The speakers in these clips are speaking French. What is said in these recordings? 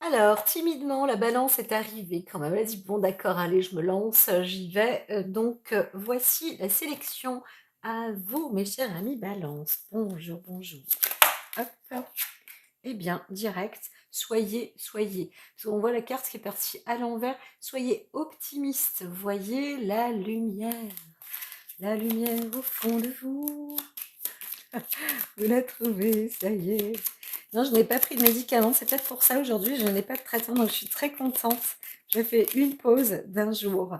Alors, timidement, la balance est arrivée quand même. Elle a dit: «Bon d'accord, allez, je me lance, j'y vais». Voici la sélection. À vous, mes chers amis balance. Bonjour, bonjour. Hop, hop. Eh bien, direct, soyez. Parce qu'on voit la carte qui est partie à l'envers. Soyez optimiste. Voyez la lumière au fond de vous. Vous la trouvez, ça y est. Non, je n'ai pas pris de médicaments, c'est peut-être pour ça aujourd'hui, je n'ai pas de traitement, donc je suis très contente. Je fais une pause d'un jour.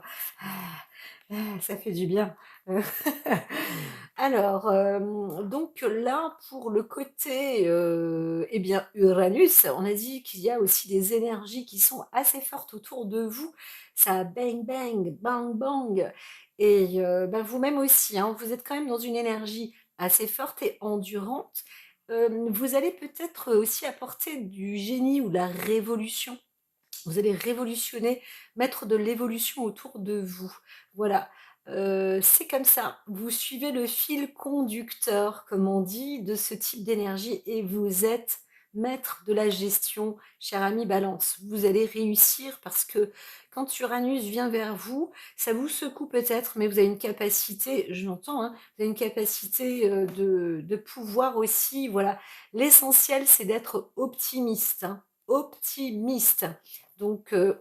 Ça fait du bien. Euh, donc là, pour le côté, eh bien, Uranus, on a dit qu'il y a aussi des énergies qui sont assez fortes autour de vous. Ça bang bang, bang bang. Vous-même aussi, hein, vous êtes quand même dans une énergie assez forte et endurante. Vous allez peut-être aussi apporter du génie ou de la révolution. Vous allez révolutionner, mettre de l'évolution autour de vous. Voilà, c'est comme ça. Vous suivez le fil conducteur, comme on dit, de ce type d'énergie et vous êtes maître de la gestion, cher ami Balance. Vous allez réussir parce que quand Uranus vient vers vous, ça vous secoue peut-être, mais vous avez une capacité, je l'entends, hein, vous avez une capacité de pouvoir aussi, voilà. L'essentiel, c'est d'être optimiste, hein, optimiste.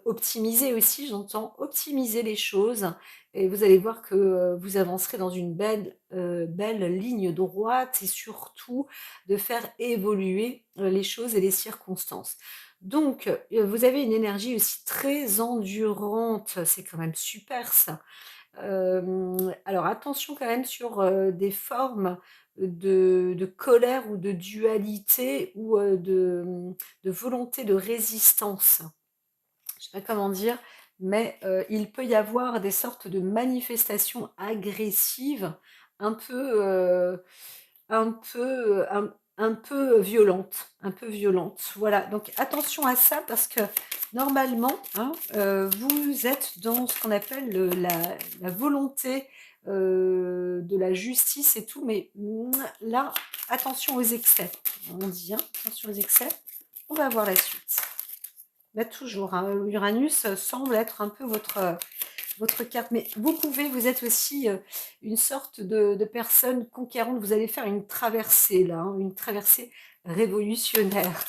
Optimiser aussi, j'entends optimiser les choses et vous allez voir que vous avancerez dans une belle ligne droite et surtout de faire évoluer les choses et les circonstances. Vous avez une énergie aussi très endurante, c'est quand même super ça. Alors attention quand même sur des formes de colère ou de dualité ou de volonté de résistance, je sais pas comment dire, mais il peut y avoir des sortes de manifestations agressives un peu, un peu violentes, un peu violentes. Voilà, donc attention à ça parce que normalement, hein, vous êtes dans ce qu'on appelle la volonté de la justice et tout, mais là, attention aux excès. On dit, hein, attention aux excès. On va voir la suite. Là, toujours, hein, Uranus semble être un peu votre carte. Mais vous êtes aussi une sorte de personne conquérante. Vous allez faire une traversée, là, hein, une traversée révolutionnaire.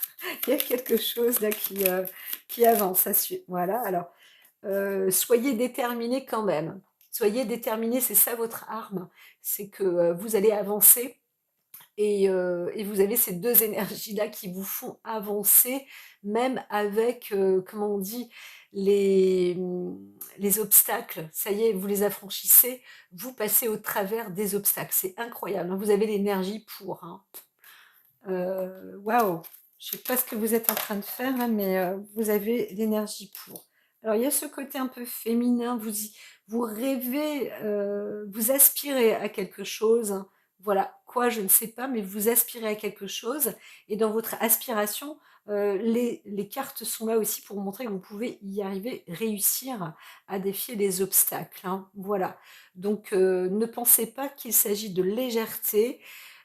Il y a quelque chose là qui avance. Voilà, alors, soyez déterminés quand même. Soyez déterminés, c'est ça votre arme. C'est que vous allez avancer et vous avez ces 2 énergies-là qui vous font avancer, même avec, comment on dit? Les obstacles. Ça y est, vous les affranchissez, vous passez au travers des obstacles. C'est incroyable, hein, vous avez l'énergie pour, hein. Waouh! Je sais pas ce que vous êtes en train de faire là, mais vous avez l'énergie pour. Alors il y a ce côté un peu féminin, vous rêvez, vous aspirez à quelque chose, hein. Voilà, quoi, je ne sais pas, mais vous aspirez à quelque chose et dans votre aspiration, les cartes sont là aussi pour montrer que vous pouvez y arriver, réussir à défier les obstacles, hein. Voilà, ne pensez pas qu'il s'agit de légèreté.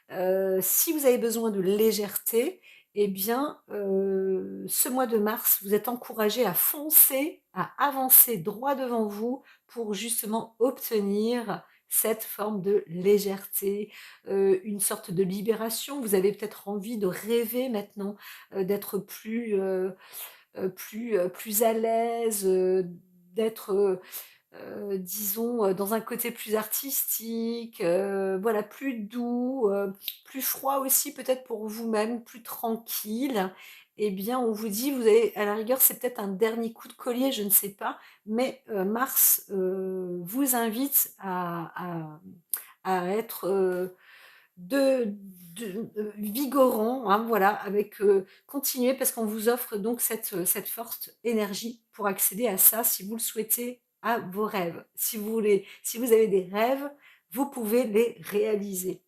Si vous avez besoin de légèreté, eh bien, ce mois de mars, vous êtes encouragé à foncer, à avancer droit devant vous pour justement obtenir cette forme de légèreté, une sorte de libération. Vous avez peut-être envie de rêver maintenant, d'être plus à l'aise, d'être, disons, dans un côté plus artistique, voilà, plus doux, plus froid aussi peut-être pour vous-même, plus tranquille. Eh bien, on vous dit, vous avez à la rigueur, c'est peut-être un dernier coup de collier, je ne sais pas, mais Mars, vous invite à être, vigorant, hein, voilà, avec, continuez parce qu'on vous offre donc cette forte énergie pour accéder à ça, si vous le souhaitez, à vos rêves. Si vous avez des rêves, vous pouvez les réaliser.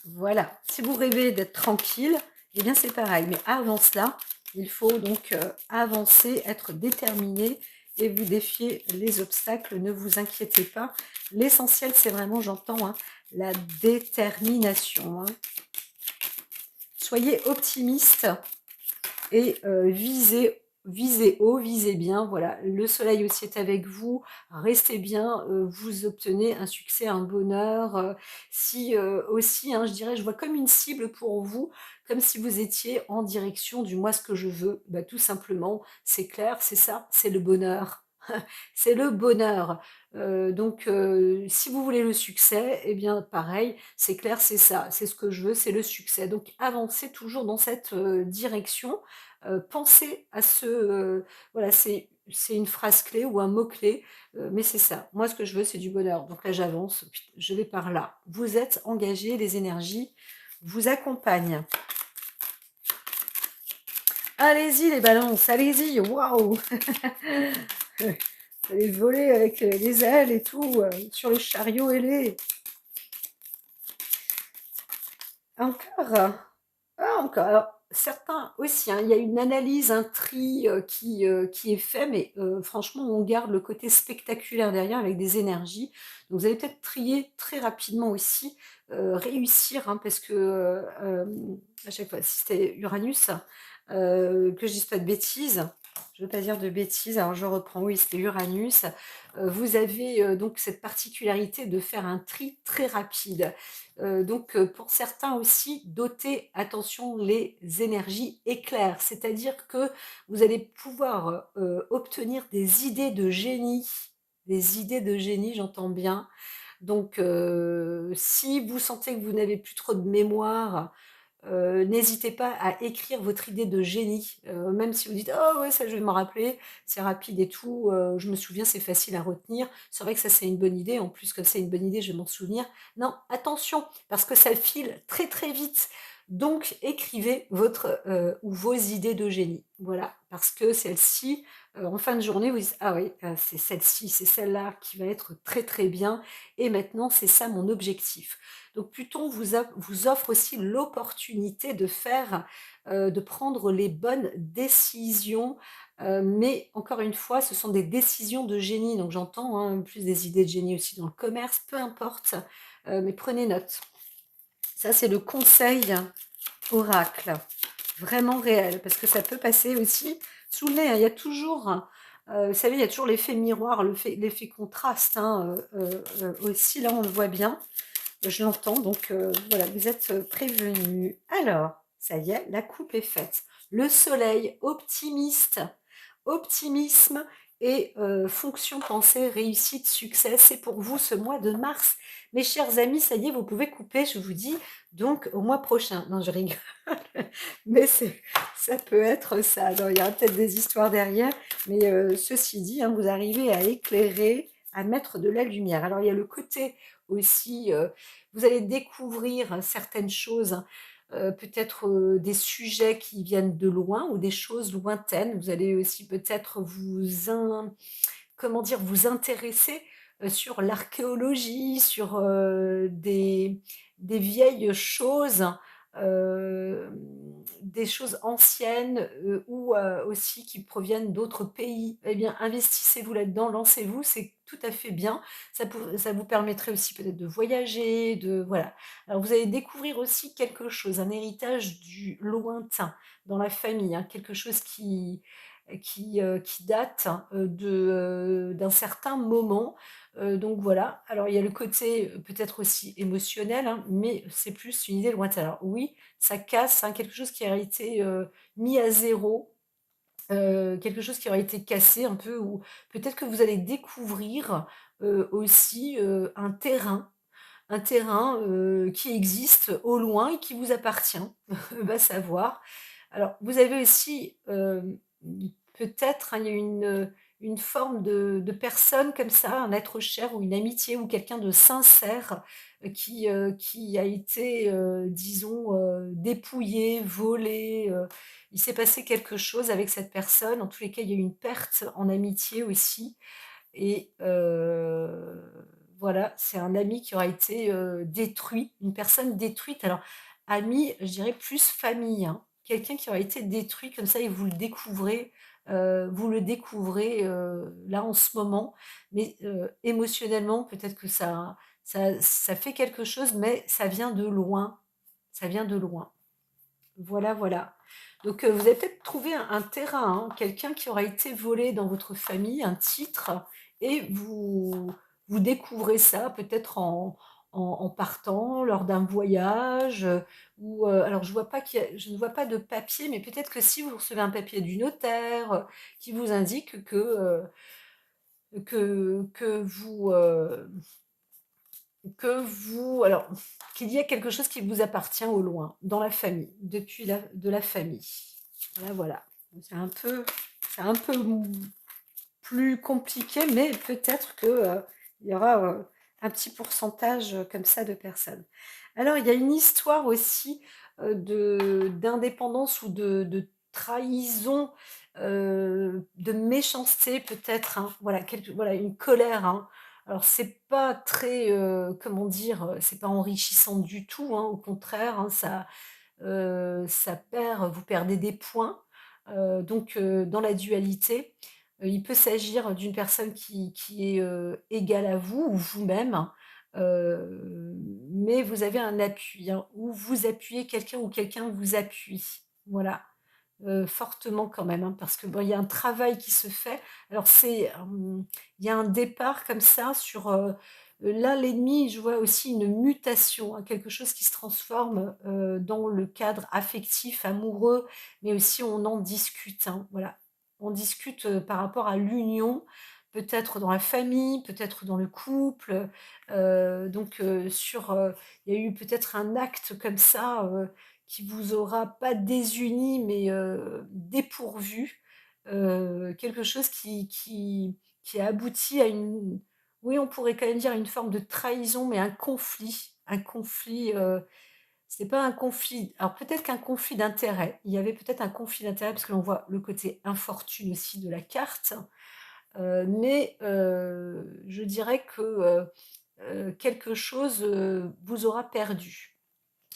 Voilà. Si vous rêvez d'être tranquille, eh bien c'est pareil. Mais avant cela, il faut donc avancer, être déterminé et vous défier les obstacles. Ne vous inquiétez pas. L'essentiel, c'est vraiment, j'entends, hein, la détermination, hein. Soyez optimiste et visez haut, visez bien, voilà. Le soleil aussi est avec vous, restez bien, vous obtenez un succès, un bonheur, si, aussi, hein, je dirais, je vois comme une cible pour vous, comme si vous étiez en direction du «moi ce que je veux». Bah, tout simplement, c'est clair, c'est ça, c'est le bonheur. C'est le bonheur. Donc si vous voulez le succès, eh bien pareil, c'est clair, c'est ça, c'est ce que je veux, c'est le succès. Donc avancez toujours dans cette, direction, pensez à ce, voilà, c'est une phrase clé ou un mot clé, mais c'est ça. Moi, ce que je veux, c'est du bonheur. Donc là, j'avance, je vais par là. Vous êtes engagés, les énergies vous accompagnent. Allez-y les balances, allez-y, waouh! Vous allez voler avec les ailes et tout, sur les chariots ailés. Encore? Ah encore, alors certains aussi, hein, il y a une analyse, un tri, qui est fait, mais franchement, on garde le côté spectaculaire derrière avec des énergies. Donc vous allez peut-être trier très rapidement aussi, réussir, hein, parce que, à chaque fois, si c'était Uranus, que je dise pas de bêtises, je veux pas dire de bêtises, alors je reprends, oui, c'était Uranus. Vous avez, donc cette particularité de faire un tri très rapide. Donc pour certains aussi, doter, attention, les énergies éclairs, c'est-à-dire que vous allez pouvoir, obtenir des idées de génie, j'entends bien. Donc si vous sentez que vous n'avez plus trop de mémoire, n'hésitez pas à écrire votre idée de génie, même si vous dites: «Oh ouais, ça je vais m'en rappeler, c'est rapide et tout, je me souviens, c'est facile à retenir. C'est vrai que ça, c'est une bonne idée. En plus, comme c'est une bonne idée, je vais m'en souvenir». Non, attention, parce que ça file très, très vite. Donc écrivez votre, ou vos idées de génie. Voilà, parce que celle-ci, en fin de journée, vous dites: «Ah oui, c'est celle-ci, c'est celle-là qui va être très, très bien et maintenant c'est ça mon objectif». Donc Pluton vous offre aussi l'opportunité de faire, de prendre les bonnes décisions, mais encore une fois, ce sont des décisions de génie. Donc j'entends, hein, plus des idées de génie aussi dans le commerce, peu importe, mais prenez note. Ça, c'est le conseil oracle, vraiment réel, parce que ça peut passer aussi sous le nez, hein. Il y a toujours, vous savez, il y a toujours l'effet miroir, l'effet contraste, hein, aussi, là, on le voit bien. Je l'entends, donc voilà, vous êtes prévenus. Alors, ça y est, la coupe est faite. Le soleil, optimiste, optimisme et fonction, pensée, réussite, succès, c'est pour vous ce mois de mars. Mes chers amis, ça y est, vous pouvez couper, je vous dis, donc au mois prochain. Non, je rigole, mais ça peut être ça. Alors, il y aura peut-être des histoires derrière, mais ceci dit, hein, vous arrivez à éclairer, à mettre de la lumière. Alors, il y a le côté aussi, vous allez découvrir certaines choses, peut-être, des sujets qui viennent de loin ou des choses lointaines. Vous allez aussi peut-être comment dire? Vous intéresser, sur l'archéologie, sur, des vieilles choses, hem, des choses anciennes, ou aussi qui proviennent d'autres pays. Eh bien, investissez-vous là-dedans, lancez-vous, c'est tout à fait bien. Ça vous permettrait aussi peut-être de voyager, de voilà. Alors vous allez découvrir aussi quelque chose, un héritage du lointain dans la famille, hein, quelque chose qui date, d'un certain moment. Donc voilà. Alors il y a le côté, peut-être aussi émotionnel, hein, mais c'est plus une idée lointaine. Alors oui, ça casse, hein, quelque chose qui a été, mis à zéro, quelque chose qui aurait été cassé un peu ou peut-être que vous allez découvrir, aussi, un terrain, qui existe au loin et qui vous appartient, va savoir. Alors, vous avez aussi, peut-être, hein, il y a une forme de personne comme ça, un être cher ou une amitié ou quelqu'un de sincère, qui a été, disons, dépouillé, volé, il s'est passé quelque chose avec cette personne. En tous les cas, il y a eu une perte en amitié aussi et voilà, c'est un ami qui aura été, détruit, une personne détruite. Alors, ami, je dirais plus famille, hein. Quelqu'un qui aura été détruit comme ça et vous le découvrez, là en ce moment. Mais, émotionnellement, peut-être que ça fait quelque chose, mais ça vient de loin, ça vient de loin. Voilà, voilà. Donc, vous avez peut-être trouvé un terrain, hein, quelqu'un qui aura été volé dans votre famille, un titre, et vous découvrez ça peut-être en partant lors d'un voyage, ou alors je ne vois pas de papier, mais peut-être que si vous recevez un papier du notaire qui vous indique que vous alors qu'il y a quelque chose qui vous appartient au loin, dans la famille, depuis de la famille. Voilà, voilà. C'est un peu plus compliqué, mais peut-être que il y aura un petit pourcentage comme ça de personnes. Alors, il y a une histoire aussi d'indépendance ou de trahison, de méchanceté peut-être, hein. Voilà, voilà, une colère, hein. Alors, c'est pas très, comment dire, c'est pas enrichissant du tout, hein, au contraire, hein, vous perdez des points. Donc, dans la dualité, il peut s'agir d'une personne qui est égale à vous ou vous-même, mais vous avez un appui, hein, ou vous appuyez quelqu'un ou quelqu'un vous appuie. Voilà, fortement quand même, hein, parce que bon, il y a un travail qui se fait. Alors il y a un départ comme ça sur là l'ennemi, je vois aussi une mutation, hein, quelque chose qui se transforme dans le cadre affectif, amoureux, mais aussi on en discute, hein, voilà. On discute par rapport à l'union, peut-être dans la famille, peut-être dans le couple. Donc il y a eu peut-être un acte comme ça qui vous aura pas désunis, mais dépourvus. Quelque chose qui a abouti à une, oui, on pourrait quand même dire une forme de trahison, mais un conflit. Un conflit, c'est pas un conflit. Alors peut-être qu'un conflit d'intérêt. Il y avait peut-être un conflit d'intérêt, parce que l'on voit le côté infortune aussi de la carte. Mais je dirais que quelque chose vous aura perdu.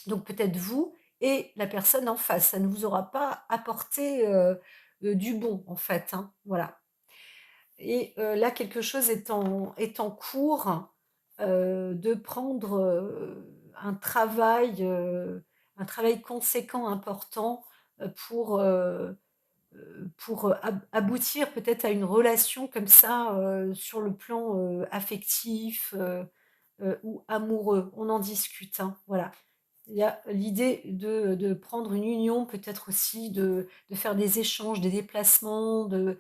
Donc peut-être vous et la personne en face, ça ne vous aura pas apporté du bon en fait, hein, voilà. Et là, quelque chose est en cours de prendre un travail conséquent, important pour aboutir peut-être à une relation comme ça sur le plan affectif ou amoureux. On en discute, hein, voilà. Il y a l'idée de prendre une union, peut-être aussi de faire des échanges, des déplacements, de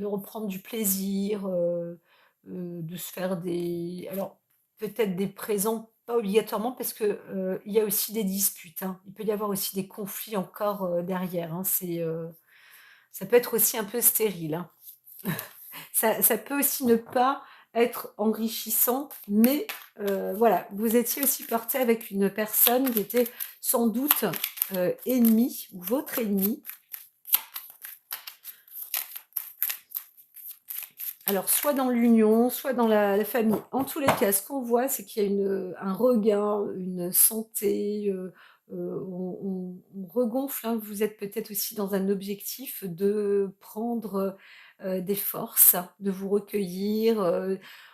reprendre du plaisir, de se faire des alors peut-être des présents, pas obligatoirement parce que, il y a aussi des disputes, hein. Il peut y avoir aussi des conflits encore, derrière, hein. Ça peut être aussi un peu stérile, hein. Ça peut aussi ne pas être enrichissant, mais voilà, vous étiez aussi porté avec une personne qui était sans doute ennemie ou votre ennemi. Alors, soit dans l'union, soit dans la famille. En tous les cas, ce qu'on voit, c'est qu'il y a un regain, une santé, on regonfle, hein. Vous êtes peut-être aussi dans un objectif de prendre, des forces, de vous recueillir,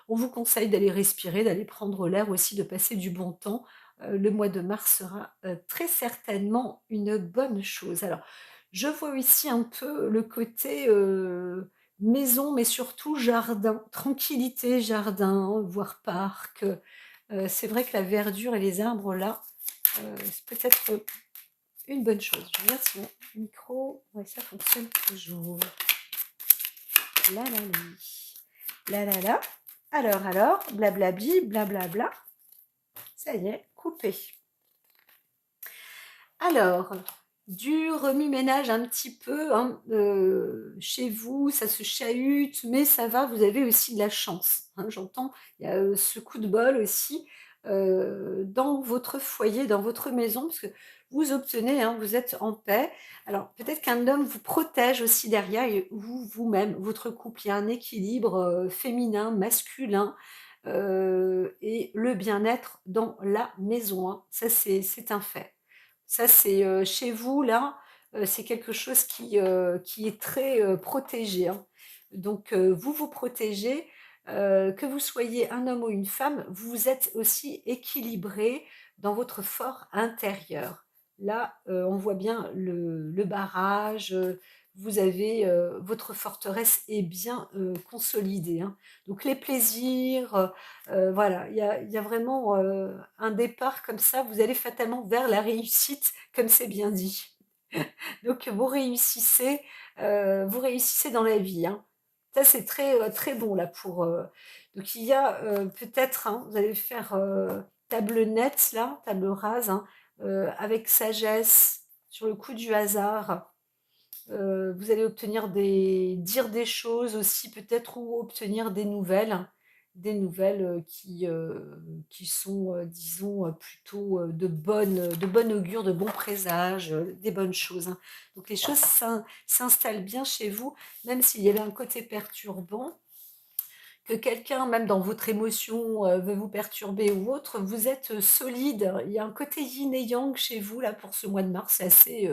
on vous conseille d'aller respirer, d'aller prendre l'air aussi, de passer du bon temps. Le mois de mars sera, très certainement une bonne chose. Alors, je vois ici un peu le côté, maison, mais surtout jardin, tranquillité, jardin, voire parc. C'est vrai que la verdure et les arbres là, c'est peut-être une bonne chose. Je regarde si mon micro, ouais, ça fonctionne toujours. La la li. La la la. Alors, blablabli, blablabla. Ça y est, coupé. Alors, du remue-ménage un petit peu, hein, chez vous, ça se chahute, mais ça va, vous avez aussi de la chance, hein, j'entends, il y a ce coup de bol aussi dans votre foyer, dans votre maison, parce que vous obtenez, hein, vous êtes en paix. Alors peut-être qu'un homme vous protège aussi derrière, et vous-même, votre couple, il y a un équilibre féminin, masculin, et le bien-être dans la maison, hein. Ça c'est un fait. Ça, c'est chez vous, là, c'est quelque chose qui est très protégé, hein. Donc, vous vous protégez, que vous soyez un homme ou une femme, vous êtes aussi équilibré dans votre fort intérieur. Là, on voit bien le barrage, vous avez, votre forteresse est bien, consolidée, hein. Donc les plaisirs, voilà, il y a vraiment, un départ comme ça, vous allez fatalement vers la réussite, comme c'est bien dit. Donc vous réussissez dans la vie, hein. Ça, c'est très, très bon là pour, donc il y a, peut-être, hein, vous allez faire, table nette là, table rase, hein, avec sagesse, sur le coup du hasard. Vous allez dire des choses aussi peut-être ou obtenir des nouvelles, qui sont, disons, plutôt, de bonne augure, de bon présage, des bonnes choses, hein. Donc les choses s'installent bien chez vous, même s'il y avait un côté perturbant, que quelqu'un, même dans votre émotion, veut vous perturber ou autre, vous êtes, solide. Il y a un côté yin et yang chez vous là pour ce mois de mars, c'est assez,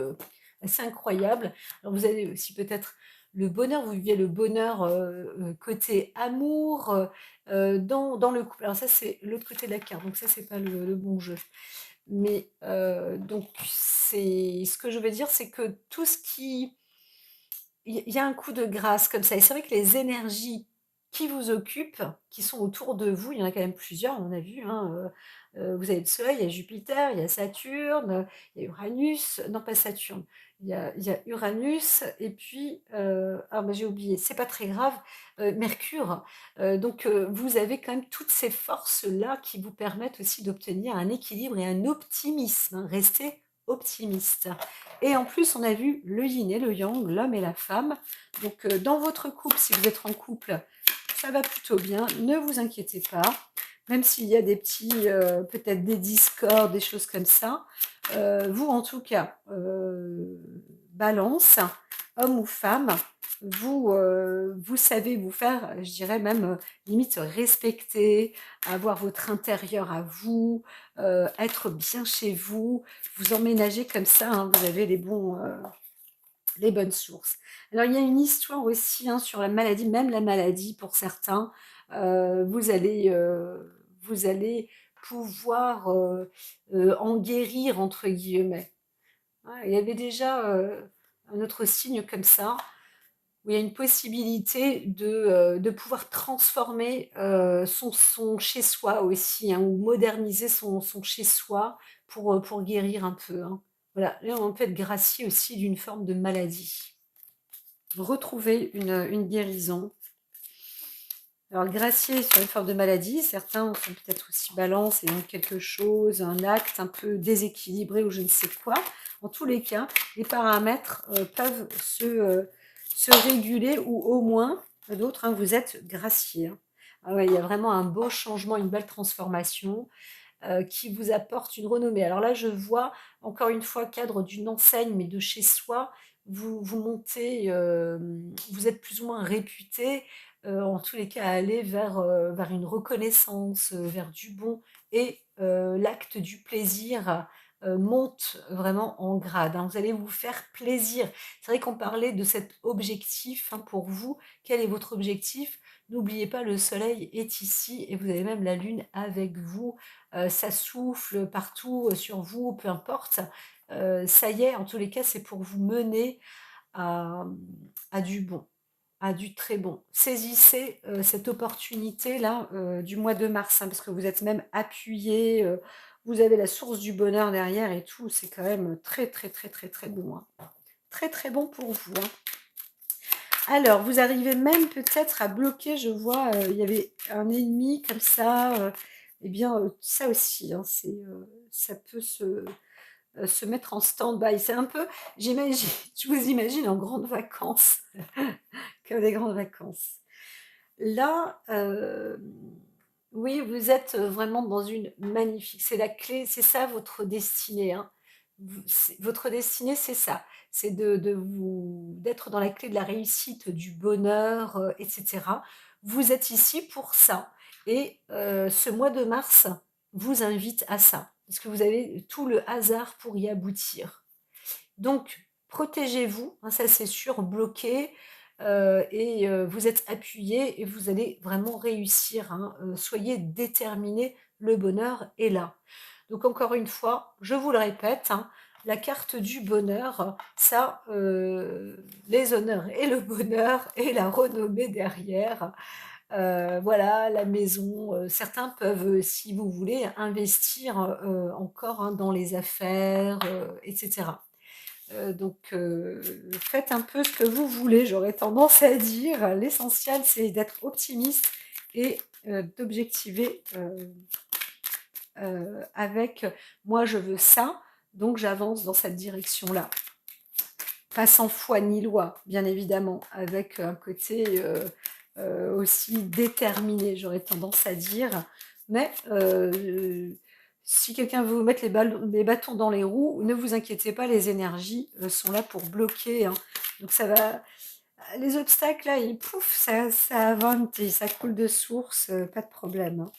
assez incroyable. Alors vous avez aussi peut-être le bonheur, vous viviez le bonheur, côté amour, dans le couple. Alors ça, c'est l'autre côté de la carte, donc ça, c'est pas le bon jeu. Mais, donc c'est ce que je veux dire, c'est que tout ce qui il y a un coup de grâce comme ça et c'est vrai que les énergies qui vous occupent, qui sont autour de vous, il y en a quand même plusieurs, on a vu, hein, vous avez le Soleil, il y a Jupiter, il y a Saturne, il y a Uranus, non pas Saturne, il y a Uranus et puis, ah bah, j'ai oublié, c'est pas très grave, Mercure, donc vous avez quand même toutes ces forces-là qui vous permettent aussi d'obtenir un équilibre et un optimisme, hein. Restez optimiste. Et en plus, on a vu le yin et le yang, l'homme et la femme. Donc, dans votre couple, si vous êtes en couple, ça va plutôt bien. Ne vous inquiétez pas. Même s'il y a des petits, peut-être des discords, des choses comme ça. Vous, en tout cas, balance, homme ou femme, vous savez vous faire, je dirais même, limite respecter, avoir votre intérieur à vous, être bien chez vous, vous emménager comme ça, hein, vous avez les bonnes sources. Alors il y a une histoire aussi, hein, sur la maladie, même la maladie pour certains, vous allez pouvoir, en «guérir» entre guillemets. Ouais, il y avait déjà, un autre signe comme ça, où il y a une possibilité de pouvoir transformer, son chez-soi aussi, hein, ou moderniser son chez-soi pour guérir un peu, hein. Voilà, là on peut être gracié aussi d'une forme de maladie. Retrouver une guérison. Alors gracier sur une forme de maladie, certains sont peut-être aussi balance et ont quelque chose, un acte un peu déséquilibré ou je ne sais quoi. En tous les cas, les paramètres, peuvent se réguler ou au moins, d'autres, hein, vous êtes gracié, hein. Ah ouais, il y a vraiment un beau changement, une belle transformation, qui vous apporte une renommée. Alors là, je vois encore une fois cadre d'une enseigne, mais de chez soi, vous montez, vous êtes plus ou moins réputé, en tous les cas à aller vers une reconnaissance, vers du bon et l'acte du plaisir, monte vraiment en grade, hein. Vous allez vous faire plaisir. C'est vrai qu'on parlait de cet objectif, hein, pour vous. Quel est votre objectif? N'oubliez pas, le soleil est ici et vous avez même la lune avec vous. Ça souffle partout, sur vous, peu importe. Ça y est, en tous les cas, c'est pour vous mener à, à du bon, à du très bon. Saisissez, cette opportunité-là, du mois de mars, hein, parce que vous êtes même appuyé, vous avez la source du bonheur derrière et tout. C'est quand même très, très, très, très, très bon, hein. Très, très bon pour vous, hein. Alors, vous arrivez même peut-être à bloquer, je vois, il y avait un ennemi comme ça, eh bien, ça aussi, hein, ça peut se mettre en stand-by. C'est un peu, j'imagine, je vous imagine en grandes vacances, comme des grandes vacances. Là, oui, vous êtes vraiment dans une magnifique, c'est la clé, c'est ça votre destinée, hein. Votre destinée, c'est ça, c'est d'être dans la clé de la réussite, du bonheur, etc. Vous êtes ici pour ça. Et ce mois de mars vous invite à ça, parce que vous avez tout le hasard pour y aboutir. Donc, protégez-vous, hein, ça c'est sûr, bloqué, et vous êtes appuyé et vous allez vraiment réussir, hein, soyez déterminés, le bonheur est là. Donc encore une fois, je vous le répète, hein, la carte du bonheur, ça, les honneurs et le bonheur et la renommée derrière. Voilà, la maison, certains peuvent, si vous voulez, investir, encore, hein, dans les affaires, et cetera. Faites un peu ce que vous voulez, j'aurais tendance à dire. L'essentiel, c'est d'être optimiste et d'objectiver, avec: «Moi, je veux ça, donc j'avance dans cette direction-là». Pas sans foi ni loi, bien évidemment, avec un côté aussi déterminé, j'aurais tendance à dire. Mais si quelqu'un veut vous mettre les bâtons dans les roues, ne vous inquiétez pas, les énergies sont là pour bloquer, hein. Donc ça va, les obstacles là, ils, pouf, ça avance et ça coule de source, pas de problème, hein.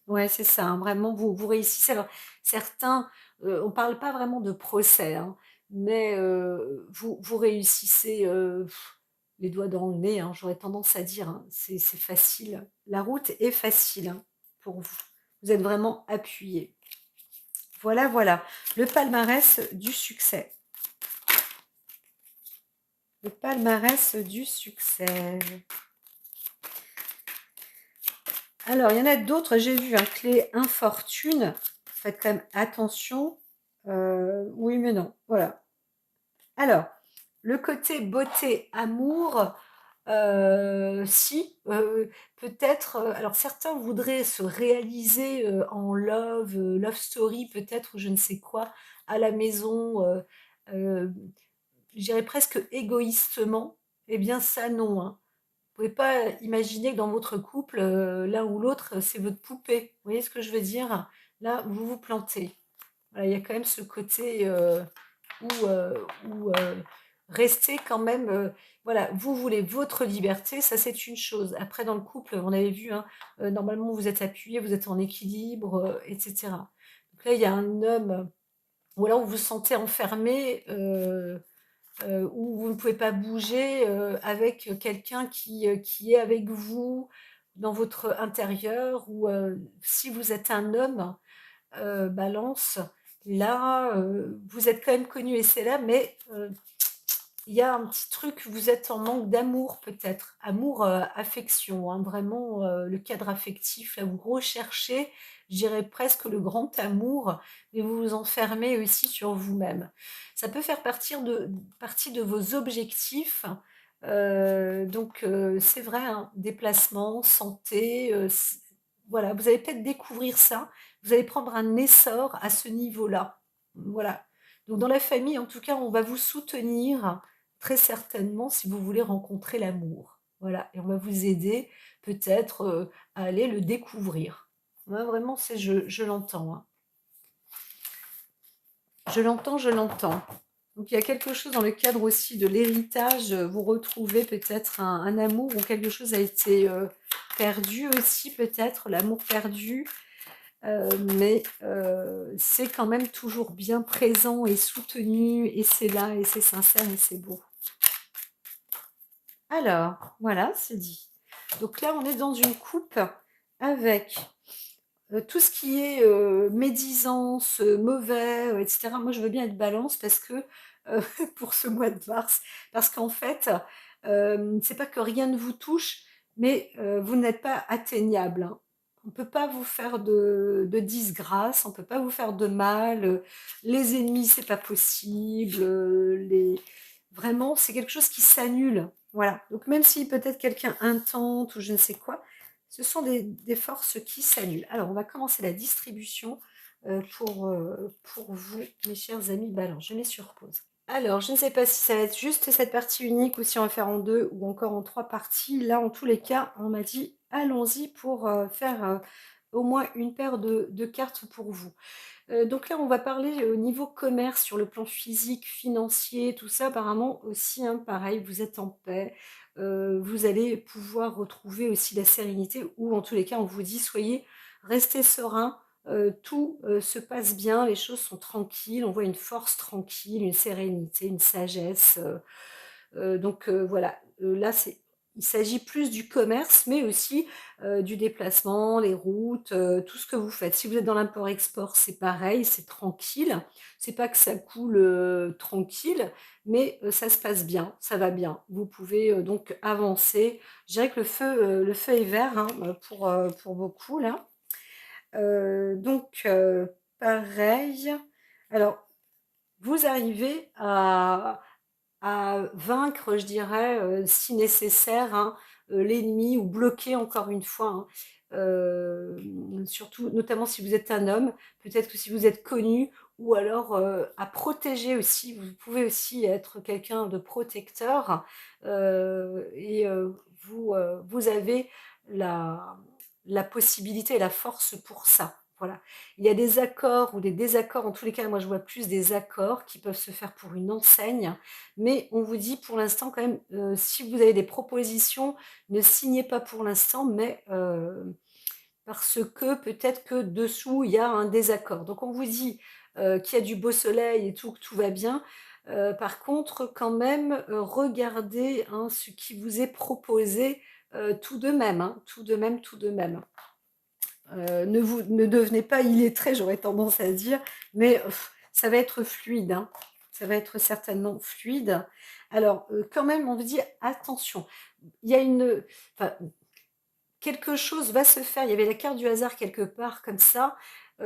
Ouais, c'est ça, hein, vraiment, vous réussissez. Alors, certains, on parle pas vraiment de procès, hein, mais vous réussissez, les doigts dans le nez, hein, j'aurais tendance à dire, hein. C'est facile. La route est facile, hein, pour vous. Vous êtes vraiment appuyés. Voilà, voilà, le palmarès du succès. Le palmarès du succès. Alors, il y en a d'autres, j'ai vu un clé infortune. Faites quand même attention. Oui, mais non. Voilà. Alors, le côté beauté, amour, si, peut-être, alors certains voudraient se réaliser en love, love story, peut-être, ou je ne sais quoi, à la maison, euh, je dirais presque égoïstement. Eh bien, ça, non, hein. Vous pouvez pas imaginer que dans votre couple, l'un ou l'autre, c'est votre poupée. Vous voyez ce que je veux dire? Là, vous vous plantez. Voilà, il y a quand même ce côté où rester quand même. Voilà, vous voulez votre liberté, ça c'est une chose. Après, dans le couple, on avait vu, hein, normalement vous êtes appuyé, vous êtes en équilibre, etc. Donc là, il y a un homme, ou alors vous vous sentez enfermé. Où vous ne pouvez pas bouger avec quelqu'un qui est avec vous dans votre intérieur, ou si vous êtes un homme, balance, là, vous êtes quand même connu et c'est là, mais il y a un petit truc, vous êtes en manque d'amour peut-être, amour, affection, hein, vraiment, le cadre affectif, là, vous recherchez, je dirais presque le grand amour, mais vous vous enfermez aussi sur vous-même. Ça peut faire partie de vos objectifs, c'est vrai, hein, déplacement, santé, voilà, vous allez peut-être découvrir ça, vous allez prendre un essor à ce niveau-là. Voilà. Donc dans la famille, en tout cas, on va vous soutenir très certainement si vous voulez rencontrer l'amour. Voilà, et on va vous aider peut-être à aller le découvrir. Moi, vraiment, je l'entends, hein. Je l'entends, je l'entends. Donc il y a quelque chose dans le cadre aussi de l'héritage, vous retrouvez peut-être un amour, ou quelque chose a été perdu aussi, peut-être, l'amour perdu. Mais c'est quand même toujours bien présent et soutenu, et c'est là, et c'est sincère, et c'est beau. Alors, voilà, c'est dit. Donc là, on est dans une coupe avec tout ce qui est médisance, mauvais, etc. Moi, je veux bien être balance parce que, pour ce mois de mars, parce qu'en fait, c'est pas que rien ne vous touche, mais vous n'êtes pas atteignable, hein. On ne peut pas vous faire de disgrâce, on ne peut pas vous faire de mal. Les ennemis, c'est pas possible. Vraiment, c'est quelque chose qui s'annule. Voilà. Donc même si peut-être quelqu'un intente ou je ne sais quoi, ce sont des forces qui s'annulent. Alors, on va commencer la distribution pour vous, mes chers amis Balance. Je mets sur pause. Alors, je ne sais pas si ça va être juste cette partie unique ou si on va faire en deux ou encore en trois parties. Là, en tous les cas, on m'a dit, allons-y pour faire au moins une paire de cartes pour vous. Donc là, on va parler au niveau commerce, sur le plan physique, financier, tout ça. Apparemment aussi, hein, pareil, vous êtes en paix. Vous allez pouvoir retrouver aussi la sérénité, ou en tous les cas, on vous dit, soyez, restez serein. Tout se passe bien, les choses sont tranquilles, on voit une force tranquille, une sérénité, une sagesse. Voilà, là, il s'agit plus du commerce, mais aussi du déplacement, les routes, tout ce que vous faites. Si vous êtes dans l'import-export, c'est pareil, c'est tranquille. C'est pas que ça coule tranquille, mais ça se passe bien, ça va bien. Vous pouvez donc avancer. Je dirais que le feu est vert, hein, pour beaucoup là. Donc pareil. Alors, vous arrivez à vaincre, je dirais, si nécessaire, hein, l'ennemi ou bloquer encore une fois, hein, surtout, notamment si vous êtes un homme, peut-être que si vous êtes connu, ou alors à protéger aussi. Vous pouvez aussi être quelqu'un de protecteur et vous avez la, la possibilité et la force pour ça. Voilà. Il y a des accords ou des désaccords. En tous les cas, moi, je vois plus des accords qui peuvent se faire pour une enseigne. Mais on vous dit pour l'instant quand même, si vous avez des propositions, ne signez pas pour l'instant, mais parce que peut-être que dessous, il y a un désaccord. Donc on vous dit qu'il y a du beau soleil et tout, que tout va bien. Par contre, quand même, regardez hein, ce qui vous est proposé tout de même, hein, tout de même, tout de même. Ne devenez pas illettré, j'aurais tendance à dire, mais ça va être fluide, hein. Ça va être certainement fluide. Alors, quand même, on vous dit attention. Il y a enfin, quelque chose va se faire. Il y avait la carte du hasard quelque part comme ça.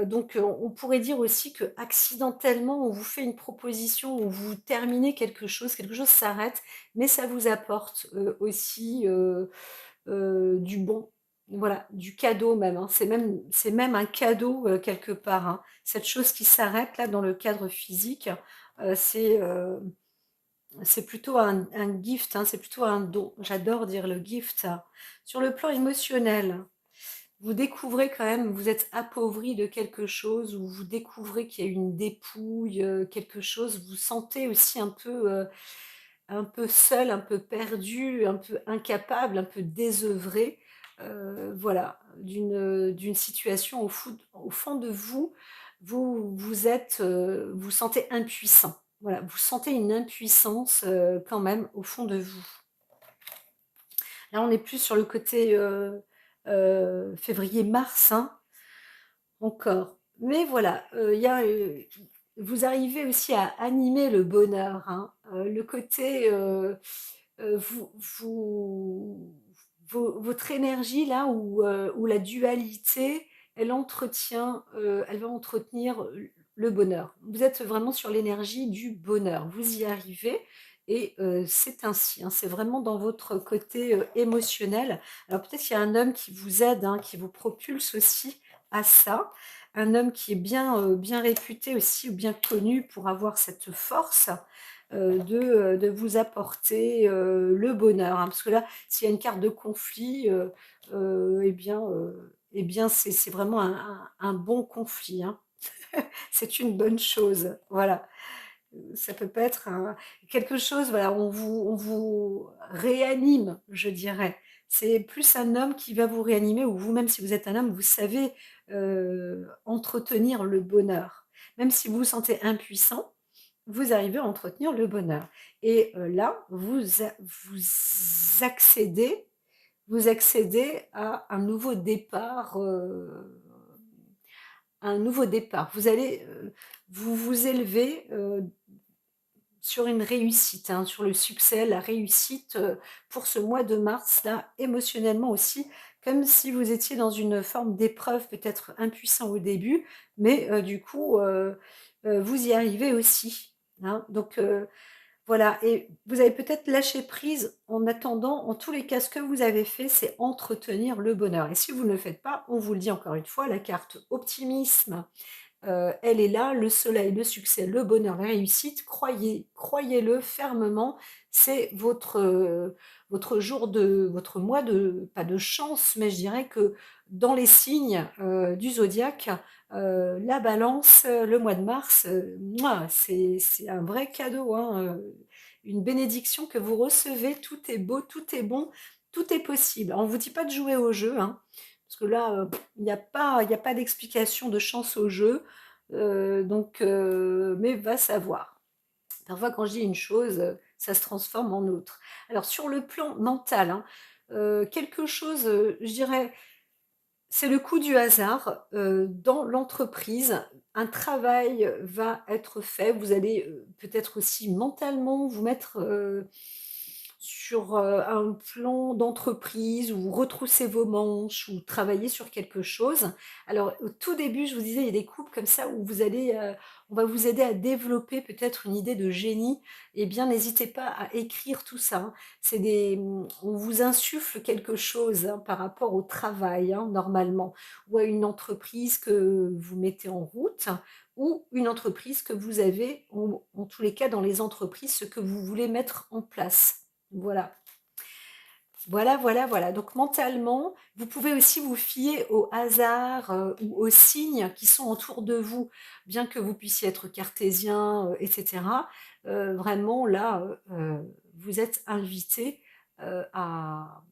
Donc, on pourrait dire aussi que accidentellement, on vous fait une proposition ou vous terminez quelque chose s'arrête, mais ça vous apporte aussi du bon, voilà, du cadeau même, hein. C'est même un cadeau quelque part, hein. Cette chose qui s'arrête là dans le cadre physique, euh, c'est euh, c'est plutôt un gift, hein, c'est plutôt un don. J'adore dire le gift. Sur le plan émotionnel, vous découvrez quand même, vous êtes appauvri de quelque chose, ou vous découvrez qu'il y a une dépouille, quelque chose, vous sentez aussi un peu seul, un peu perdu, un peu incapable, un peu désœuvré, voilà, d'une situation au fond de vous, vous sentez impuissant. Voilà, vous sentez une impuissance quand même au fond de vous. Là, on est plus sur le côté février-mars, hein, encore. Mais voilà, vous arrivez aussi à animer le bonheur, hein. Le côté, vous, vous, votre énergie là, où la dualité, elle va entretenir le bonheur. Vous êtes vraiment sur l'énergie du bonheur. Vous y arrivez. Et c'est ainsi, hein, c'est vraiment dans votre côté émotionnel. Alors peut-être qu'il y a un homme qui vous aide, hein, qui vous propulse aussi à ça. Un homme qui est bien réputé aussi, ou bien connu pour avoir cette force de vous apporter le bonheur, hein. Parce que là, s'il y a une carte de conflit, eh bien c'est vraiment un bon conflit, hein. C'est une bonne chose, voilà. Ça peut pas être quelque chose, voilà, on vous réanime, je dirais. C'est plus un homme qui va vous réanimer, ou vous-même, si vous êtes un homme, vous savez entretenir le bonheur. Même si vous vous sentez impuissant, vous arrivez à entretenir le bonheur. Et là, accédez, vous accédez à un nouveau départ. Un nouveau départ. Vous allez vous élever sur une réussite, hein, sur le succès, la réussite pour ce mois de mars, là, émotionnellement aussi, comme si vous étiez dans une forme d'épreuve, peut-être impuissant au début, mais du coup, vous y arrivez aussi, hein. Donc, voilà, et vous avez peut-être lâché prise en attendant. En tous les cas, ce que vous avez fait, c'est entretenir le bonheur. Et si vous ne le faites pas, on vous le dit encore une fois, la carte optimisme, elle est là, le soleil, le succès, le bonheur, la réussite. Croyez-le fermement, c'est votre jour votre mois de, pas de chance, mais je dirais que dans les signes du zodiaque, la balance, le mois de mars, c'est un vrai cadeau, hein, une bénédiction que vous recevez. Tout est beau, tout est bon, tout est possible. On ne vous dit pas de jouer au jeu, hein, parce que là, il y a pas d'explication de chance au jeu. Donc, mais va savoir. Parfois, quand je dis une chose, ça se transforme en autre. Alors sur le plan mental, hein, quelque chose, je dirais, c'est le coup du hasard, dans l'entreprise. Un travail va être fait. Vous allez, peut-être aussi mentalement vous mettre, sur, un plan d'entreprise, ou retrousser vos manches, ou travailler sur quelque chose. Alors au tout début, je vous disais, il y a des couples comme ça où vous allez, on va vous aider à développer peut-être une idée de génie. Eh bien, n'hésitez pas à écrire tout ça, hein. On vous insuffle quelque chose, hein, par rapport au travail, hein, normalement, ou à une entreprise que vous mettez en route, ou une entreprise que vous avez, en tous les cas dans les entreprises, ce que vous voulez mettre en place. Voilà. Voilà, voilà, voilà. Donc mentalement, vous pouvez aussi vous fier au hasard, ou aux signes qui sont autour de vous. Bien que vous puissiez être cartésien, et cetera, vraiment là, vous êtes invité, à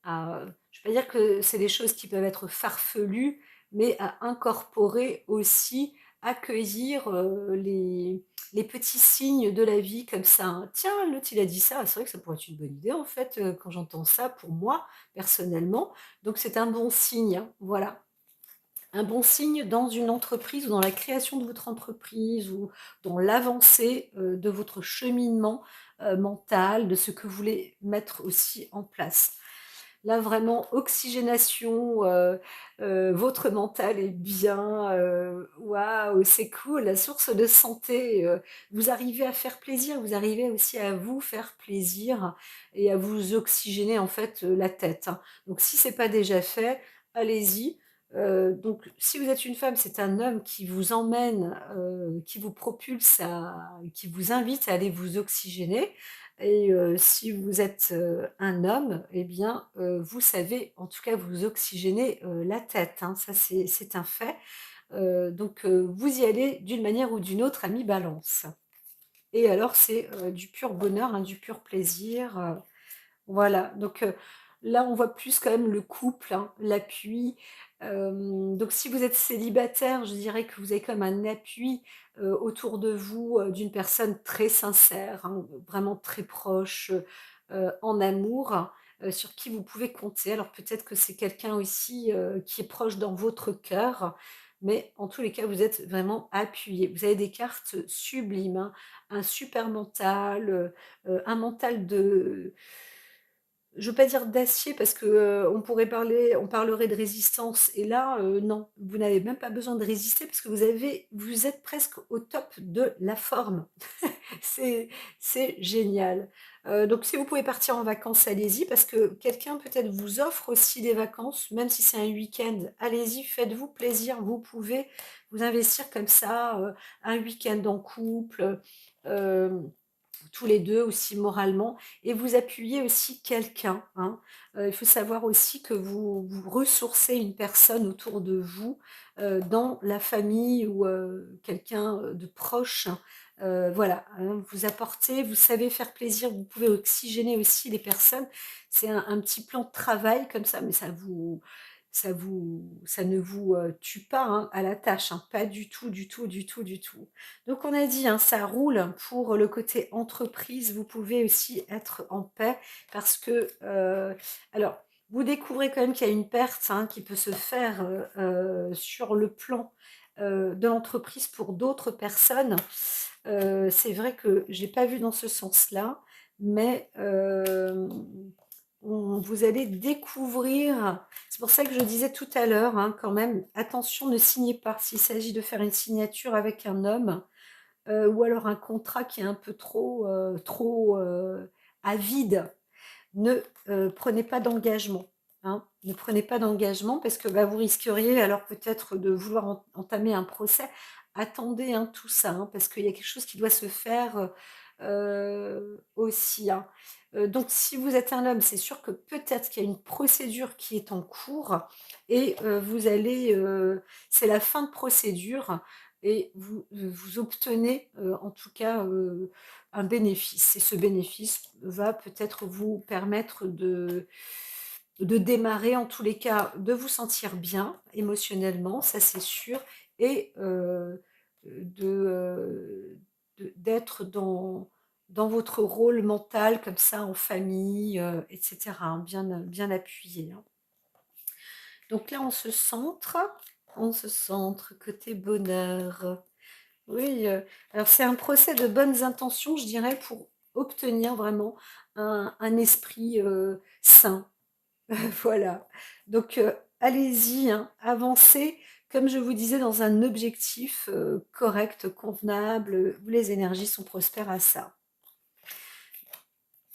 je ne vais pas dire que c'est des choses qui peuvent être farfelues, mais à incorporer aussi, accueillir, les petits signes de la vie comme ça, hein. «Tiens, l'autre il a dit ça, c'est vrai que ça pourrait être une bonne idée en fait, quand j'entends ça pour moi, personnellement». Donc c'est un bon signe, hein, voilà. Un bon signe dans une entreprise, ou dans la création de votre entreprise, ou dans l'avancée, de votre cheminement, mental, de ce que vous voulez mettre aussi en place. Là, vraiment, oxygénation, votre mental est bien, waouh, c'est cool, la source de santé, vous arrivez à faire plaisir, vous arrivez aussi à vous faire plaisir, et à vous oxygéner, en fait, la tête, hein. Donc si c'est pas déjà fait, allez-y. Donc si vous êtes une femme, c'est un homme qui vous emmène, qui vous propulse qui vous invite à aller vous oxygéner. Et si vous êtes, un homme, eh bien, vous savez, en tout cas, vous oxygéner, la tête, hein. Ça, c'est un fait. Donc vous y allez d'une manière ou d'une autre à mi-balance. Et alors c'est, du pur bonheur, hein, du pur plaisir, voilà. Donc là, on voit plus quand même le couple, hein, l'appui. Donc si vous êtes célibataire, je dirais que vous avez comme un appui, autour de vous, d'une personne très sincère, hein, vraiment très proche, en amour, sur qui vous pouvez compter. Alors peut-être que c'est quelqu'un aussi, qui est proche dans votre cœur, mais en tous les cas, vous êtes vraiment appuyés. Vous avez des cartes sublimes, hein, un super mental, un mental de, je veux pas dire d'acier, parce que, on parlerait de résistance, et là, non, vous n'avez même pas besoin de résister, parce que vous êtes presque au top de la forme. C'est c'est génial. Donc si vous pouvez partir en vacances, allez-y, parce que quelqu'un peut-être vous offre aussi des vacances, même si c'est un week-end. Allez-y, faites-vous plaisir. Vous pouvez vous investir comme ça, un week-end en couple, hem tous les 2 aussi moralement, et vous appuyez aussi quelqu'un, hein. Il faut savoir aussi que vous ressourcez une personne autour de vous, dans la famille, ou quelqu'un, de proche. Voilà, hein, vous apportez, vous savez faire plaisir, vous pouvez oxygéner aussi les personnes. C'est un petit plan de travail comme ça, mais ça ne vous, tue pas, hein, à la tâche, hein, pas du tout, du tout, du tout, du tout. Donc on a dit, hein, ça roule pour le côté entreprise. Vous pouvez aussi être en paix, parce que, alors, vous découvrez quand même qu'il y a une perte, hein, qui peut se faire, sur le plan, de l'entreprise pour d'autres personnes. C'est vrai que j'ai pas vu dans ce sens-là, mais vous allez découvrir, c'est pour ça que je disais tout à l'heure, hein, quand même, attention, ne signez pas. S'il s'agit de faire une signature avec un homme, ou alors un contrat qui est un peu trop, à vide, ne, prenez pas d'engagement, hein. Ne prenez pas d'engagement, parce que, bah, vous risqueriez alors peut-être de vouloir entamer un procès. Attendez, hein, tout ça, hein, parce qu'il y a quelque chose qui doit se faire, aussi, hein. Donc si vous êtes un homme, c'est sûr que peut-être qu'il y a une procédure qui est en cours, et vous allez, c'est la fin de procédure, et vous obtenez, en tout cas, un bénéfice, et ce bénéfice va peut-être vous permettre de démarrer, en tous les cas, de vous sentir bien émotionnellement, ça c'est sûr, et de, d'être dans votre rôle mental comme ça en famille, etc., hein, bien appuyé, hein. Donc là, on se centre côté bonheur. Oui, alors c'est un procès de bonnes intentions, je dirais, pour obtenir vraiment un esprit sain. Voilà. Donc, allez-y, hein, avancez, comme je vous disais, dans un objectif correct, convenable, où les énergies sont prospères à ça.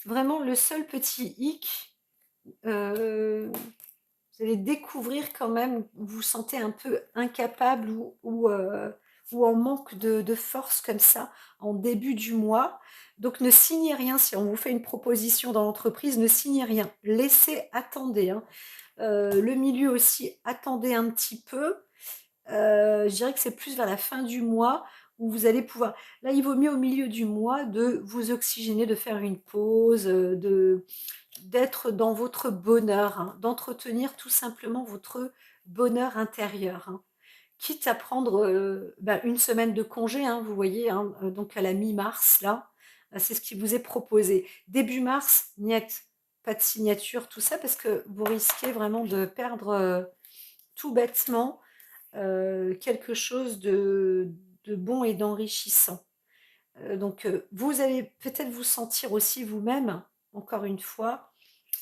Vraiment, le seul petit hic, euh, vous allez découvrir quand même, vous vous sentez un peu incapable ou en manque de force comme ça en début du mois. Donc ne signez rien si on vous fait une proposition dans l'entreprise, ne signez rien. Laissez, attendez, hein. Le milieu aussi, attendez un petit peu. Je dirais que c'est plus vers la fin du mois où vous allez pouvoir. Là, il vaut mieux au milieu du mois de vous oxygéner, de faire une pause, d'être dans votre bonheur, hein, d'entretenir tout simplement votre bonheur intérieur, hein. Quitte à prendre une semaine de congé, hein, vous voyez, hein, donc à la mi-mars, là, c'est ce qui vous est proposé. Début mars, niet, pas de signature, tout ça, parce que vous risquez vraiment de perdre tout bêtement quelque chose de bon et d'enrichissant. Donc, vous allez peut-être vous sentir aussi vous-même, encore une fois,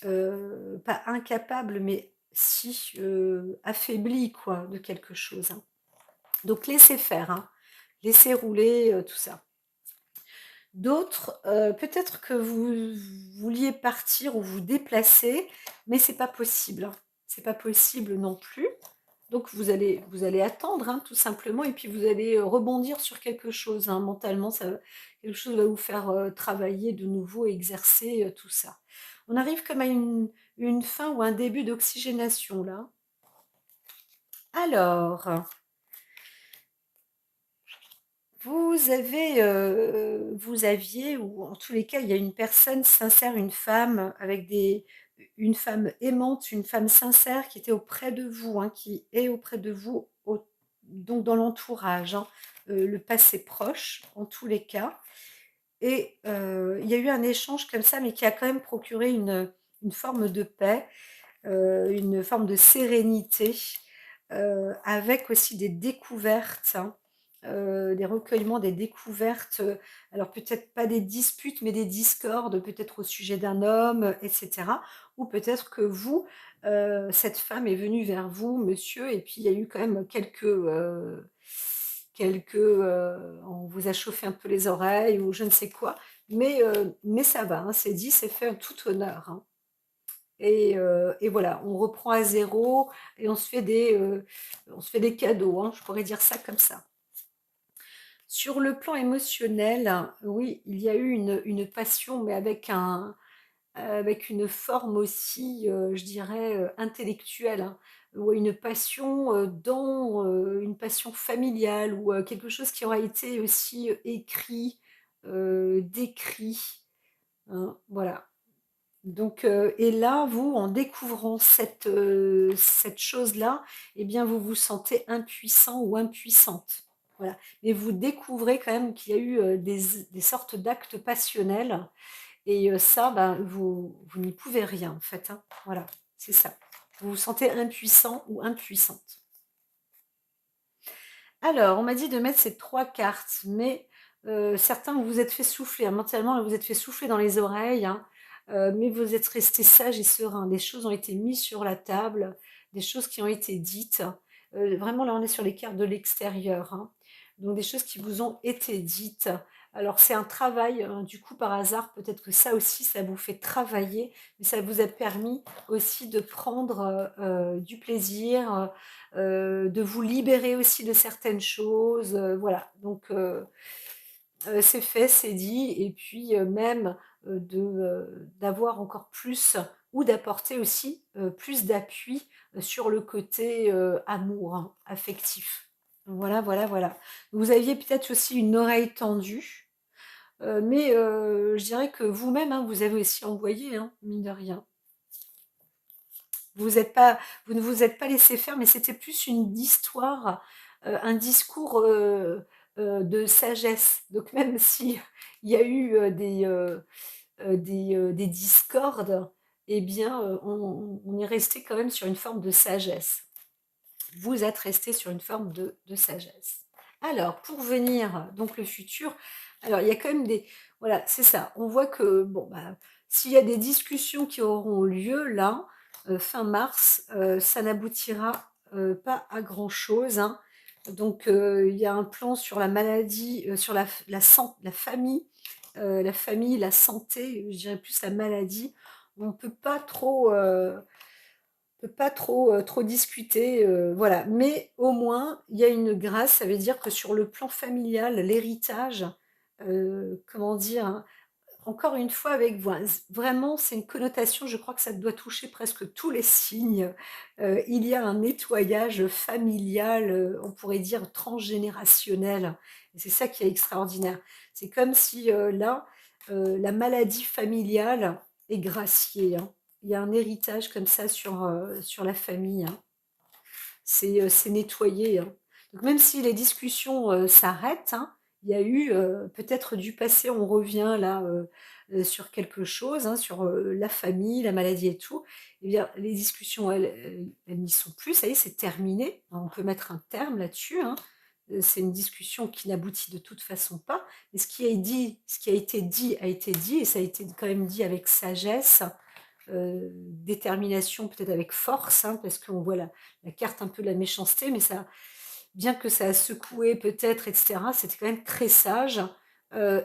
pas incapable, mais si affaibli, quoi, de quelque chose, hein. Donc, laissez faire, hein. Laissez rouler tout ça. D'autres, peut-être que vous vouliez partir ou vous déplacer, mais c'est pas possible, hein. C'est pas possible non plus. Donc vous allez attendre, hein, tout simplement, et puis vous allez rebondir sur quelque chose, hein. Mentalement, quelque chose va vous faire travailler de nouveau, exercer tout ça. On arrive comme à une fin ou un début d'oxygénation là. Alors, vous aviez, ou en tous les cas, il y a une personne sincère, une femme une femme aimante, une femme sincère qui était auprès de vous, hein, qui est auprès de vous, donc dans l'entourage, hein, le passé proche, en tous les cas. Et il y a eu un échange comme ça, mais qui a quand même procuré une forme de paix, une forme de sérénité, avec aussi des découvertes, hein, des recueillements, des découvertes, alors peut-être pas des disputes, mais des discordes, peut-être au sujet d'un homme, etc. Ou peut-être que vous, cette femme est venue vers vous, monsieur, et puis il y a eu quand même on vous a chauffé un peu les oreilles ou je ne sais quoi, mais ça va, hein, c'est dit, c'est fait en tout honneur, hein. Et voilà, on reprend à zéro et on se fait des cadeaux, hein, je pourrais dire ça comme ça. Sur le plan émotionnel, oui, il y a eu une passion, mais avec une forme aussi, je dirais, intellectuelle, hein, ou une passion dans une passion familiale, ou quelque chose qui aura été aussi écrit, décrit, hein, voilà. Donc, et là, vous, en découvrant cette chose-là, eh bien, vous vous sentez impuissant ou impuissante. Voilà. Mais vous découvrez quand même qu'il y a eu des sortes d'actes passionnels. Et ça, ben, vous n'y pouvez rien, en fait, hein. Voilà, c'est ça. Vous vous sentez impuissant ou impuissante. Alors, on m'a dit de mettre ces trois cartes, mais certains vous vous êtes fait souffler, hein, mentalement, vous êtes fait souffler dans les oreilles, hein, mais vous êtes resté sage et serein. Des choses ont été mises sur la table, des choses qui ont été dites. Vraiment, là, on est sur les cartes de l'extérieur, hein. Donc, des choses qui vous ont été dites. Alors, c'est un travail, hein, du coup, par hasard, peut-être que ça aussi, ça vous fait travailler, mais ça vous a permis aussi de prendre du plaisir, de vous libérer aussi de certaines choses, voilà. Donc c'est fait, c'est dit, et puis même d'avoir encore plus ou d'apporter aussi plus d'appui sur le côté amour, hein, affectif. Voilà, voilà, voilà. Vous aviez peut-être aussi une oreille tendue, mais je dirais que vous-même, hein, vous avez aussi envoyé, hein, mine de rien. Vous ne vous êtes pas laissé faire, mais c'était plus une histoire, un discours de sagesse. Donc même si il y a eu, des discordes, eh bien, on est resté quand même sur une forme de sagesse. Vous êtes resté sur une forme de sagesse. Alors, pour venir donc le futur, alors il y a quand même des voilà, c'est ça. On voit que bon, bah, s'il y a des discussions qui auront lieu là, fin mars, ça n'aboutira, pas à grand chose, hein. Donc, il y a un plan sur la maladie, sur la famille, la santé, je dirais plus la maladie. On peut pas trop, peut pas trop, trop discuter, voilà. Mais au moins, il y a une grâce, ça veut dire que sur le plan familial, l'héritage, comment dire? Hein, encore une fois avec vraiment, c'est une connotation, je crois que ça doit toucher presque tous les signes. Il y a un nettoyage familial, on pourrait dire transgénérationnel et c'est ça qui est extraordinaire. C'est comme si, là, la maladie familiale est graciée, hein. Il y a un héritage comme ça sur la famille, hein. C'est nettoyé, hein. Donc même si les discussions, s'arrêtent, hein, il y a eu, peut-être du passé, on revient là, sur quelque chose, hein, sur, la famille, la maladie et tout. Eh bien, les discussions, elles n'y sont plus, ça y est, c'est terminé. On peut mettre un terme là-dessus, hein. C'est une discussion qui n'aboutit de toute façon pas. Mais ce qui a été dit et ça a été quand même dit avec sagesse, détermination, peut-être avec force, hein, parce qu'on voit la carte un peu de la méchanceté, mais ça, bien que ça a secoué peut-être, etc., c'était quand même très sage.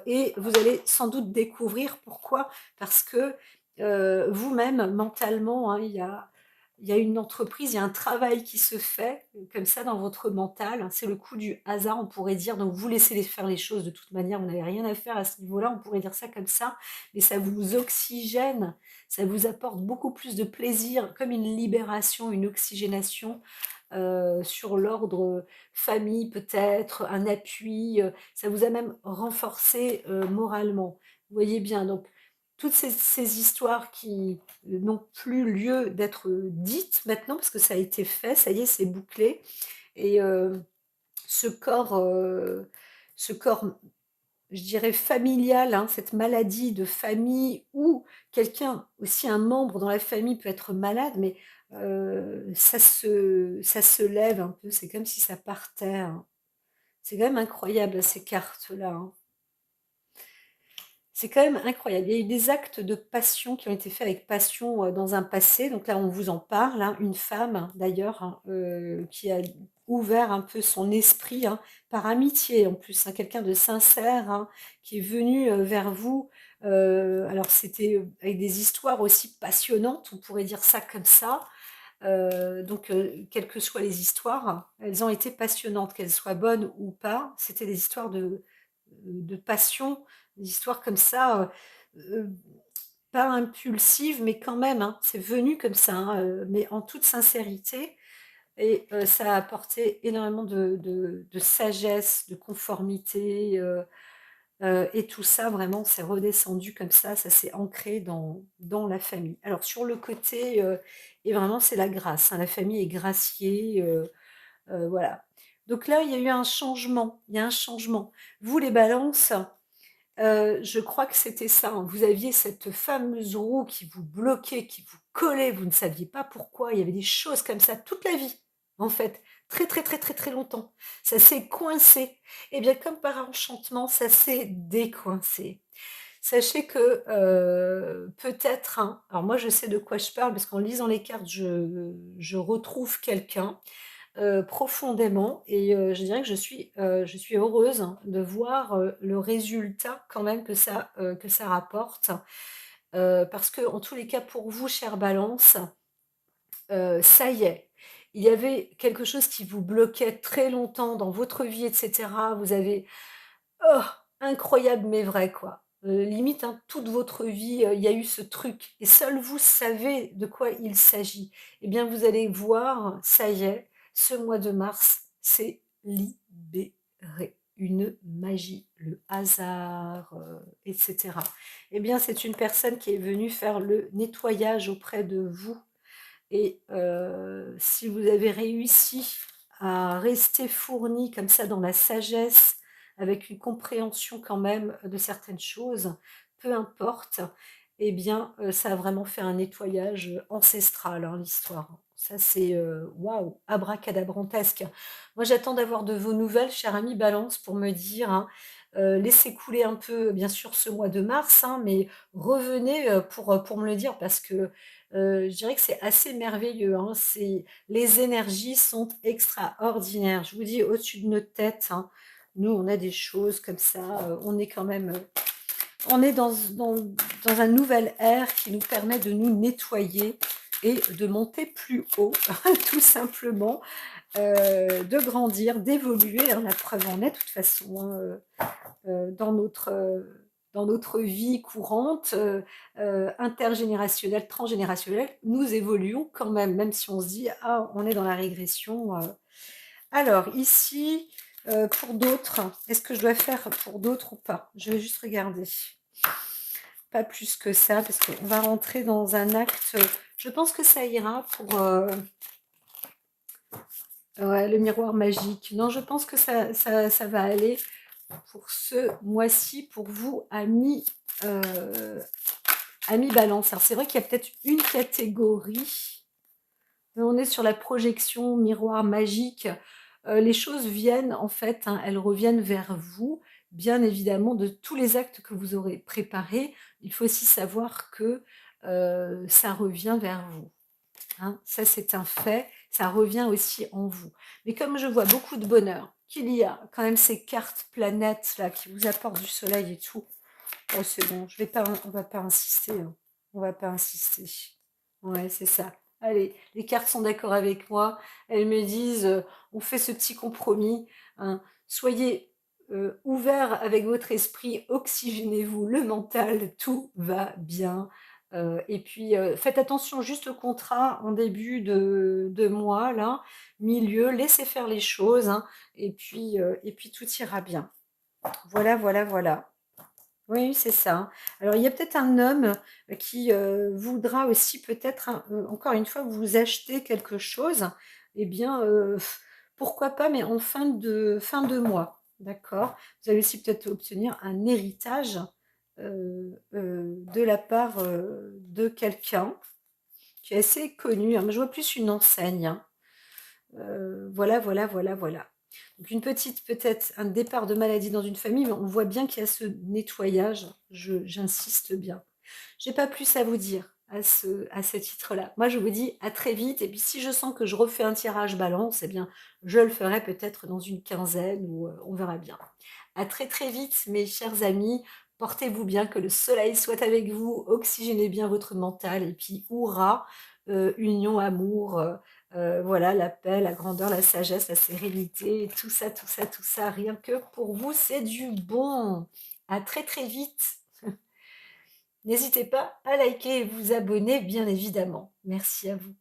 Et vous allez sans doute découvrir pourquoi. Parce que vous-même, mentalement, hein, il y a une entreprise, il y a un travail qui se fait comme ça dans votre mental. C'est le coup du hasard, on pourrait dire. Donc vous laissez faire les choses de toute manière, vous n'avez rien à faire à ce niveau-là, on pourrait dire ça comme ça. Mais ça vous oxygène, ça vous apporte beaucoup plus de plaisir, comme une libération, une oxygénation sur l'ordre famille peut-être, un appui, ça vous a même renforcé moralement. Vous voyez bien, donc toutes ces histoires qui n'ont plus lieu d'être dites maintenant, parce que ça a été fait, ça y est, c'est bouclé. Et ce corps, euh, ce corps, je dirais familial, hein, cette maladie de famille où quelqu'un, aussi un membre dans la famille peut être malade, mais ça se lève un peu, c'est comme si ça partait, hein. C'est quand même incroyable ces cartes-là, hein. C'est quand même incroyable. Il y a eu des actes de passion qui ont été faits avec passion dans un passé. Donc là, on vous en parle, hein. Une femme, d'ailleurs, hein, qui a ouvert un peu son esprit, hein, par amitié en plus, hein, quelqu'un de sincère, hein, qui est venu vers vous. Alors c'était avec des histoires aussi passionnantes, on pourrait dire ça comme ça. Donc, quelles que soient les histoires, elles ont été passionnantes, qu'elles soient bonnes ou pas. C'était des histoires de passion, des histoires comme ça, pas impulsives, mais quand même, hein, c'est venu comme ça, hein, mais en toute sincérité. Et ça a apporté énormément de sagesse, de conformité, et tout ça, vraiment, c'est redescendu comme ça s'est ancré dans la famille. Alors sur le côté, et vraiment c'est la grâce, hein, la famille est graciée, voilà. Donc là, il y a eu un changement, il y a un changement. Vous les balances, je crois que c'était ça, hein. Vous aviez cette fameuse roue qui vous bloquait, qui vous collait, vous ne saviez pas pourquoi. Il y avait des choses comme ça toute la vie, en fait, très, très, très, très, très longtemps. Ça s'est coincé. Et bien, comme par enchantement, ça s'est décoincé. Sachez que peut-être, hein, alors moi je sais de quoi je parle parce qu'en lisant les cartes, je retrouve quelqu'un profondément et je dirais que je suis heureuse hein, de voir, le résultat quand même que ça rapporte. Parce que en tous les cas pour vous, chère Balance, ça y est, il y avait quelque chose qui vous bloquait très longtemps dans votre vie et cetera. Vous avez oh, incroyable mais vrai quoi. Limite, hein, toute votre vie, il y a eu ce truc et seul vous savez de quoi il s'agit. Eh bien, vous allez voir, ça y est, ce mois de mars, c'est libéré. Une magie, le hasard, et cetera. Eh bien, c'est une personne qui est venue faire le nettoyage auprès de vous et si vous avez réussi à rester fourni comme ça dans la sagesse, avec une compréhension quand même de certaines choses, peu importe, eh bien, ça a vraiment fait un nettoyage ancestral, hein, l'histoire. Ça, c'est, waouh, abracadabrantesque. Moi, j'attends d'avoir de vos nouvelles, cher ami Balance, pour me dire, hein, laissez couler un peu, bien sûr, ce mois de mars, hein, mais revenez, pour me le dire parce que, je dirais que c'est assez merveilleux, hein. C'est les énergies sont extraordinaires. Je vous dis, au-dessus de notre tête, hein, nous, on a des choses comme ça, on est quand même, on est dans un nouvel air qui nous permet de nous nettoyer et de monter plus haut, tout simplement, de grandir, d'évoluer, hein. La preuve en est, de toute façon, hein, dans notre vie courante, intergénérationnelle, transgénérationnelle, nous évoluons quand même, même si on se dit, ah, on est dans la régression. Alors, ici, pour d'autres, est-ce que je dois faire pour d'autres ou pas? Je vais juste regarder. Pas plus que ça, parce qu'on va rentrer dans un acte. Je pense que ça ira pour ouais, le miroir magique. Non, je pense que ça va aller pour ce mois-ci, pour vous, amis Balance. Alors, c'est vrai qu'il y a peut-être une catégorie, mais on est sur la projection miroir magique. Les choses viennent, en fait, hein, elles reviennent vers vous, bien évidemment, de tous les actes que vous aurez préparés. Il faut aussi savoir que ça revient vers vous. Hein, ça, c'est un fait. Ça revient aussi en vous. Mais comme je vois beaucoup de bonheur, qu'il y a quand même ces cartes planètes là qui vous apportent du soleil et tout, oh, c'est bon. On va pas insister, hein. On va pas insister. Ouais, c'est ça. Allez, les cartes sont d'accord avec moi. Elles me disent, on fait ce petit compromis, hein. Soyez ouverts avec votre esprit, oxygénez-vous le mental, tout va bien. Et puis, faites attention juste au contrat en début de mois, là, milieu, laissez faire les choses, hein, et puis tout ira bien. Voilà, voilà, voilà. Oui, c'est ça, hein. Alors, il y a peut-être un homme qui voudra aussi peut-être, hein, encore une fois, vous acheter quelque chose. Eh bien, pourquoi pas, mais en fin de mois, d'accord? Vous allez aussi peut-être obtenir un héritage de la part de quelqu'un qui est assez connu, hein. Mais je vois plus une enseigne, hein. Voilà, voilà, voilà, voilà. Donc une petite, peut-être un départ de maladie dans une famille, mais on voit bien qu'il y a ce nettoyage, j'insiste bien. J'ai pas plus à vous dire à ce titre-là. Moi, je vous dis à très vite, et puis si je sens que je refais un tirage balance, eh bien, je le ferai peut-être dans une quinzaine, ou on verra bien. À très très vite, mes chers amis, portez-vous bien, que le soleil soit avec vous, oxygénez bien votre mental, et puis hurrah, union, amour, voilà, la paix, la grandeur, la sagesse, la sérénité, tout ça, tout ça, tout ça, rien que pour vous, c'est du bon. À très très vite. N'hésitez pas à liker et vous abonner, bien évidemment. Merci à vous.